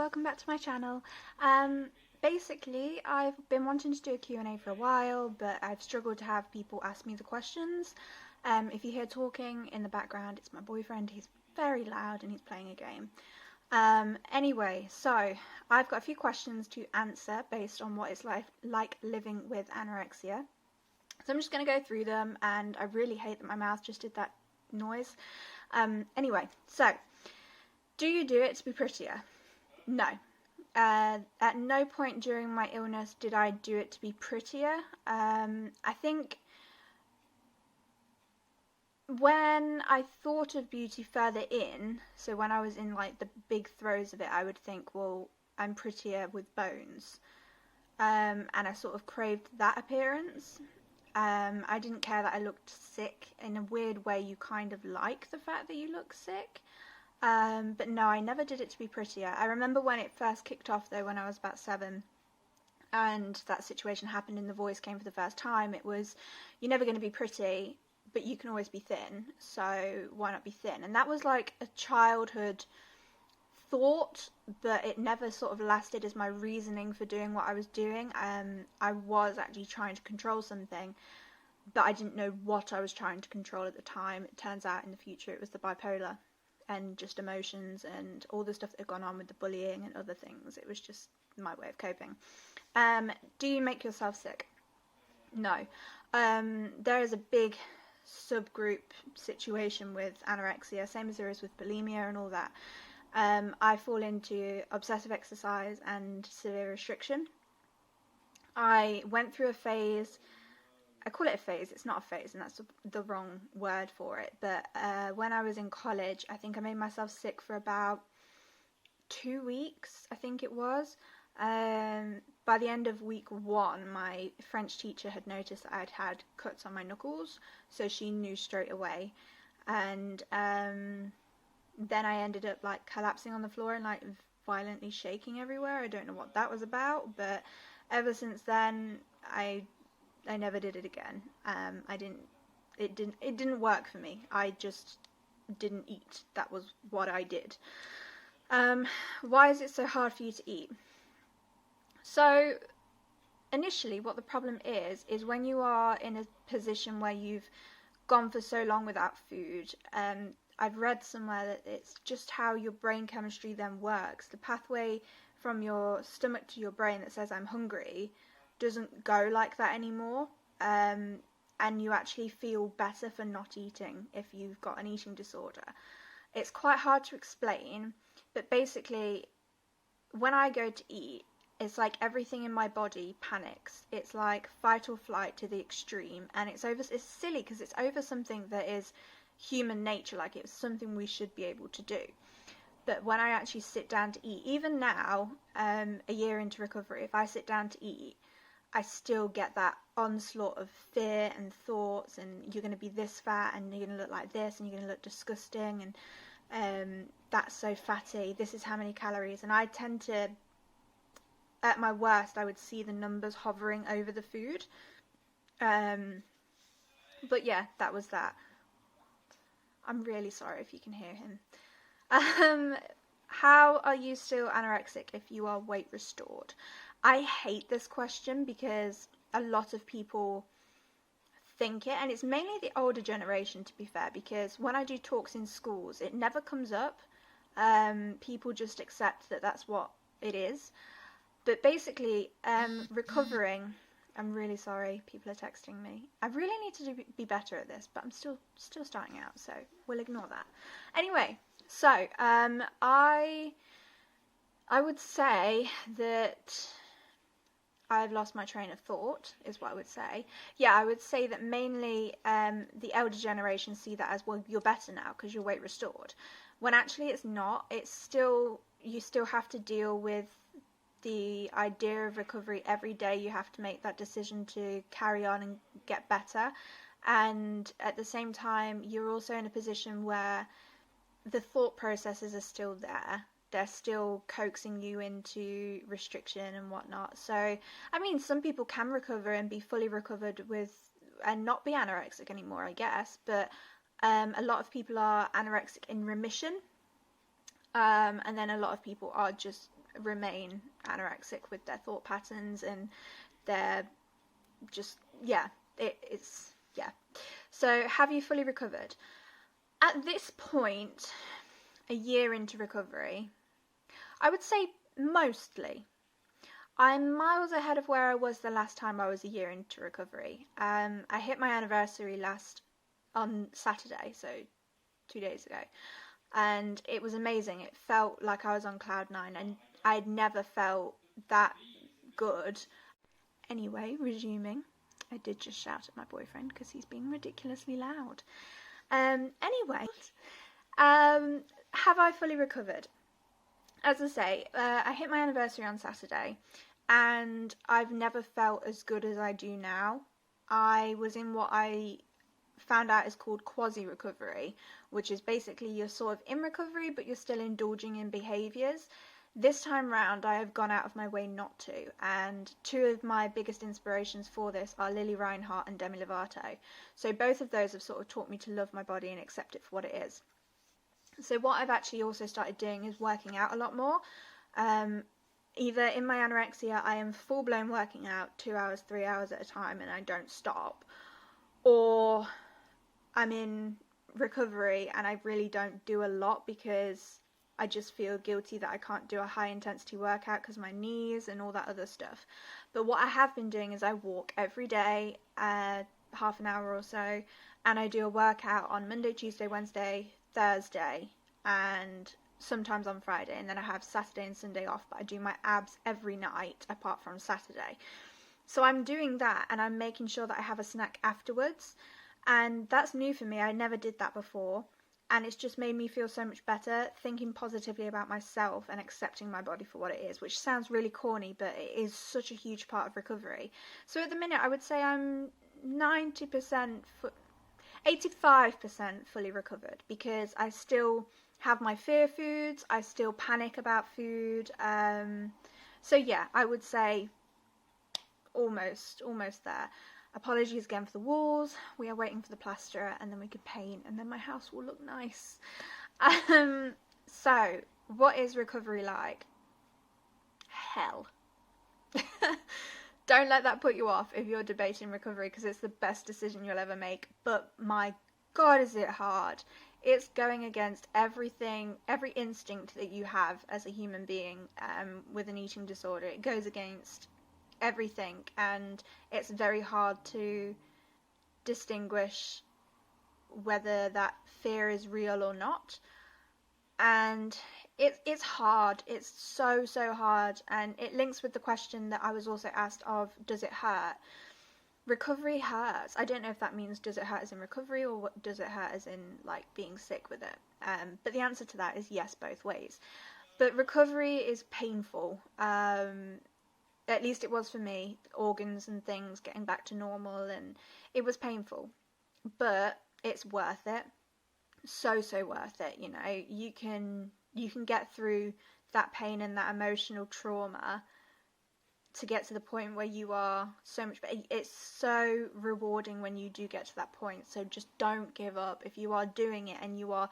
welcome back to my channel. Basically, I've been wanting to do a Q&A for a while, but I've struggled to have people ask me the questions. If you hear talking in the background, it's my boyfriend. He's very loud and he's playing a game. Anyway, so I've got a few questions to answer based on what it's like living with anorexia. So I'm just going to go through them, and I really hate that my mouth just did that noise. Anyway, so do you do it to be prettier? No. At no point during my illness did I do it to be prettier. I think when I thought of beauty further in, so when I was in like the big throes of it, I would think, well, I'm prettier with bones. And I sort of craved that appearance. I didn't care that I looked sick. In a weird way, you kind of like the fact that you look sick. But no, I never did it to be prettier. I remember when it first kicked off though, when I was about 7, and that situation happened and the voice came for the first time. It was, you're never going to be pretty, but you can always be thin, so why not be thin? And that was like a childhood thought, but it never sort of lasted as my reasoning for doing what I was doing. I was actually trying to control something, but I didn't know what I was trying to control at the time. It turns out in the future it was the bipolar and just emotions and all the stuff that had gone on with the bullying and other things. It was just my way of coping. Do you make yourself sick? No. There is a big subgroup situation with anorexia, same as there is with bulimia and all that. I fall into obsessive exercise and severe restriction. I went through a phase, I call it a phase, it's not a phase and that's the wrong word for it, but when I was in college, I think I made myself sick for about 2 weeks, I think it was. By the end of week 1, my French teacher had noticed that I'd had cuts on my knuckles, so she knew straight away. And then I ended up like collapsing on the floor and like violently shaking everywhere. I don't know what that was about, but ever since then I never did it again. It didn't work for me. I just didn't eat. That was what I did. Why is it so hard for you to eat? So initially what the problem is when you are in a position where you've gone for so long without food. I've read somewhere that it's just how your brain chemistry then works. The pathway from your stomach to your brain that says I'm hungry doesn't go like that anymore, and you actually feel better for not eating if you've got an eating disorder. It's quite hard to explain, but basically when I go to eat, it's like everything in my body panics. It's like fight or flight to the extreme, and it's silly because it's over something that is human nature, like it's something we should be able to do. But when I actually sit down to eat, even now, a year into recovery, if I sit down to eat, I still get that onslaught of fear and thoughts, and you're going to be this fat, and you're going to look like this, and you're going to look disgusting, and that's so fatty, this is how many calories. And I tend to, at my worst, I would see the numbers hovering over the food. But yeah, that was that. I'm really sorry if you can hear him. How are you still anorexic if you are weight restored? I hate this question because a lot of people think it, and it's mainly the older generation, to be fair, because when I do talks in schools, it never comes up. People just accept that that's what it is. But basically, recovering, I'm really sorry, people are texting me. I really need to be better at this, but I'm still starting out, so we'll ignore that. Anyway, so I would say that I've lost my train of thought, is what I would say. Yeah, I would say that mainly the elder generation see that as, well, you're better now because you're weight restored, when actually it's not. It's still, you still have to deal with the idea of recovery every day. You have to make that decision to carry on and get better, and at the same time you're also in a position where the thought processes are still there. They're still coaxing you into restriction and whatnot. So I mean, some people can recover and be fully recovered with and not be anorexic anymore, I guess, but a lot of people are anorexic in remission, and then a lot of people are just remain anorexic with their thought patterns, and they're just, yeah, it's, yeah. So have you fully recovered? At this point, a year into recovery, I would say mostly. I'm miles ahead of where I was the last time I was a year into recovery. I hit my anniversary on Saturday, so 2 days ago, and it was amazing. It felt like I was on cloud nine, and I'd never felt that good. Anyway, resuming, I did just shout at my boyfriend because he's being ridiculously loud. Anyway, have I fully recovered? As I say, I hit my anniversary on Saturday, and I've never felt as good as I do now. I was in what I found out is called quasi-recovery, which is basically you're sort of in recovery, but you're still indulging in behaviours. This time round, I have gone out of my way not to, and two of my biggest inspirations for this are Lily Reinhart and Demi Lovato. So both of those have sort of taught me to love my body and accept it for what it is. So what I've actually also started doing is working out a lot more. Either in my anorexia, I am full-blown working out 2 hours, 3 hours at a time, and I don't stop, or I'm in recovery and I really don't do a lot because I just feel guilty that I can't do a high intensity workout because my knees and all that other stuff. But what I have been doing is I walk every day, half an hour or so, and I do a workout on Monday, Tuesday, Wednesday, Thursday, and sometimes on Friday, and then I have Saturday and Sunday off, but I do my abs every night apart from Saturday. So I'm doing that, and I'm making sure that I have a snack afterwards, and that's new for me. I never did that before, and it's just made me feel so much better, thinking positively about myself and accepting my body for what it is, which sounds really corny, but it is such a huge part of recovery. So at the minute, I would say I'm 90%, 85% fully recovered, because I still have my fear foods, I still panic about food, so yeah, I would say almost there. Apologies again for the walls. We are waiting for the plasterer, and then we could paint, and then my house will look nice. So what is recovery like? Hell. Don't let that put you off if you're debating recovery, because it's the best decision you'll ever make, but my God, is it hard. It's going against everything, every instinct that you have as a human being with an eating disorder. It goes against everything, and it's very hard to distinguish whether that fear is real or not. And it's hard. It's so hard, and it links with the question that I was also asked of, does it hurt? Recovery hurts. I don't know if that means does it hurt as in recovery, or what does it hurt as in like being sick with it. But the answer to that is yes, both ways. But recovery is painful. At least it was for me. Organs and things getting back to normal, and it was painful. But it's worth it. So worth it. You know, you can get through that pain and that emotional trauma to get to the point where you are so much better. It's so rewarding when you do get to that point. So just don't give up. If you are doing it and you are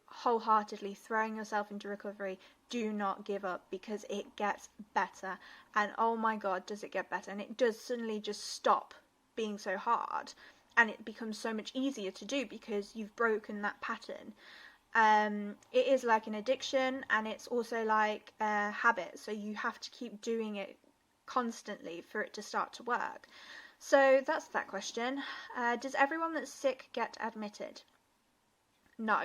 wholeheartedly throwing yourself into recovery, do not give up, because it gets better. And oh my God, does it get better. And it does suddenly just stop being so hard, and it becomes so much easier to do because you've broken that pattern. It is like an addiction, and it's also like a habit, so you have to keep doing it constantly for it to start to work. So that's that question. Does everyone that's sick get admitted? No.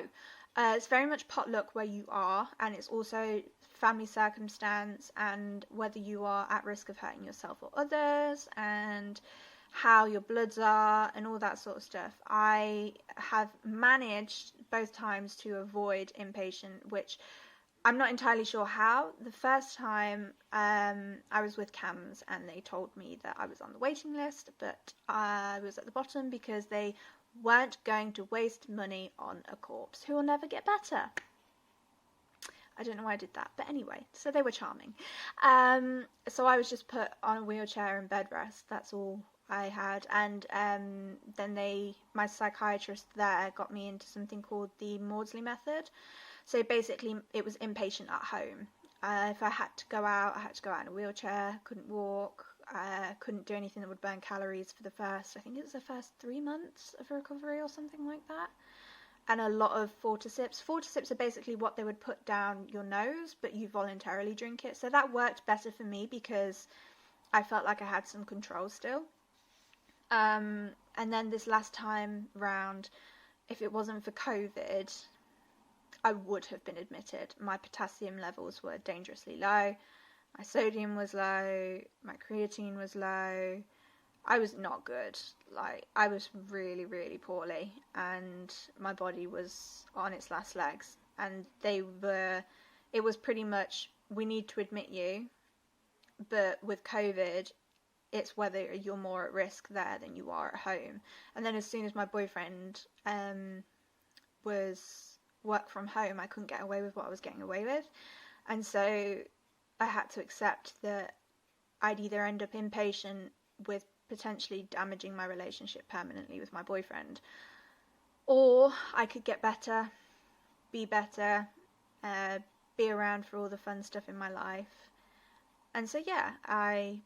It's very much potluck where you are, and it's also family circumstance and whether you are at risk of hurting yourself or others, and how your bloods are and all that sort of stuff. I have managed both times to avoid inpatient, which I'm not entirely sure how. The first time I was with CAMS, and they told me that I was on the waiting list, but I was at the bottom because they weren't going to waste money on a corpse who will never get better. I don't know why I did that, but anyway, so they were charming. So I was just put on a wheelchair and bed rest. That's all I had, and then my psychiatrist there got me into something called the Morley Method. So basically, it was inpatient at home, If I had to go out, I had to go out in a wheelchair, couldn't walk, couldn't do anything that would burn calories for the first, I think it was the first 3 months of recovery or something like that. And a lot of fortisips. Fortisips are basically what they would put down your nose, but you voluntarily drink it. So that worked better for me because I felt like I had some control still. And then this last time round, if it wasn't for COVID, I would have been admitted. My potassium levels were dangerously low. My sodium was low. My creatine was low. I was not good. Like, I was really, really poorly, and my body was on its last legs. And it was pretty much, we need to admit you, but with COVID, it's whether you're more at risk there than you are at home. And then as soon as my boyfriend was work from home, I couldn't get away with what I was getting away with, and so I had to accept that I'd either end up inpatient with potentially damaging my relationship permanently with my boyfriend, or I could get better, be better, be around for all the fun stuff in my life. And so yeah, I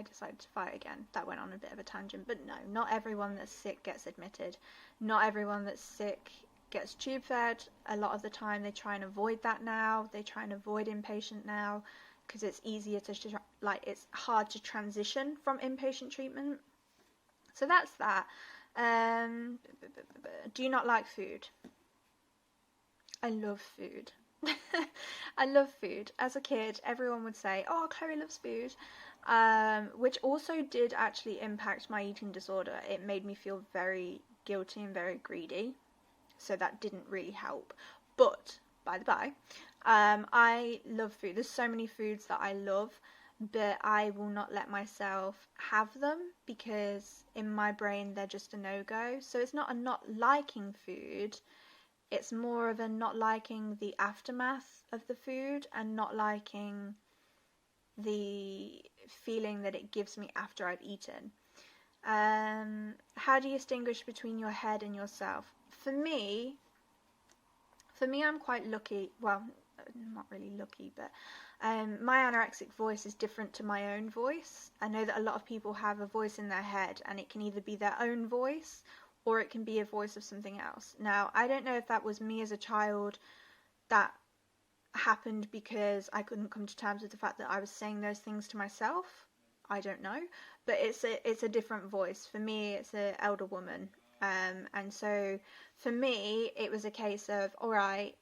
decided to fight again. That went on a bit of a tangent, but no, not everyone that's sick gets admitted. Not everyone that's sick gets tube fed. A lot of the time they try and avoid that now. They try and avoid inpatient now because it's easier to, it's hard to transition from inpatient treatment. So that's that. Do you not like food? I love food. I love food. As a kid, everyone would say, oh, Chloe loves food. Which also did actually impact my eating disorder. It made me feel very guilty and very greedy. So that didn't really help. But, by the by, I love food. There's so many foods that I love, but I will not let myself have them because in my brain they're just a no-go. So it's not a not liking food. It's more of a not liking the aftermath of the food and not liking the feeling that it gives me after I've eaten. How do you distinguish between your head and yourself? For me, I'm quite lucky. Well, not really lucky, but my anorexic voice is different to my own voice. I know that a lot of people have a voice in their head, and it can either be their own voice or it can be a voice of something else. Now, I don't know if that was me as a child that happened because I couldn't come to terms with the fact that I was saying those things to myself. I don't know, but it's a different voice. For me, it's an elder woman. And so for me, it was a case of, all right,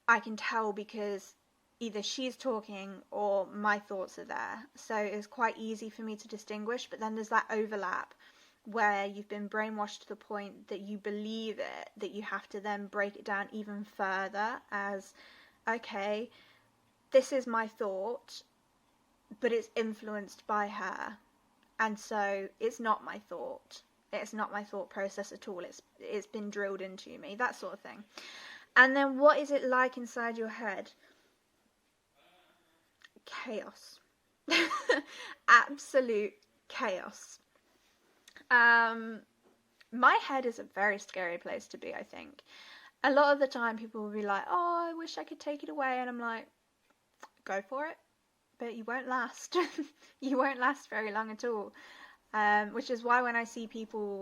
I can tell because either she's talking or my thoughts are there. So it's quite easy for me to distinguish, but then there's that overlap where you've been brainwashed to the point that you believe it, that you have to then break it down even further as, okay, this is my thought, but it's influenced by her. And so it's not my thought. It's not my thought process at all. It's been drilled into me, that sort of thing. And then what is it like inside your head? Chaos. Absolute chaos. My head is a very scary place to be, I think. A lot of the time people will be like, oh, I wish I could take it away. And I'm like, go for it. But you won't last. You won't last very long at all. Which is why when I see people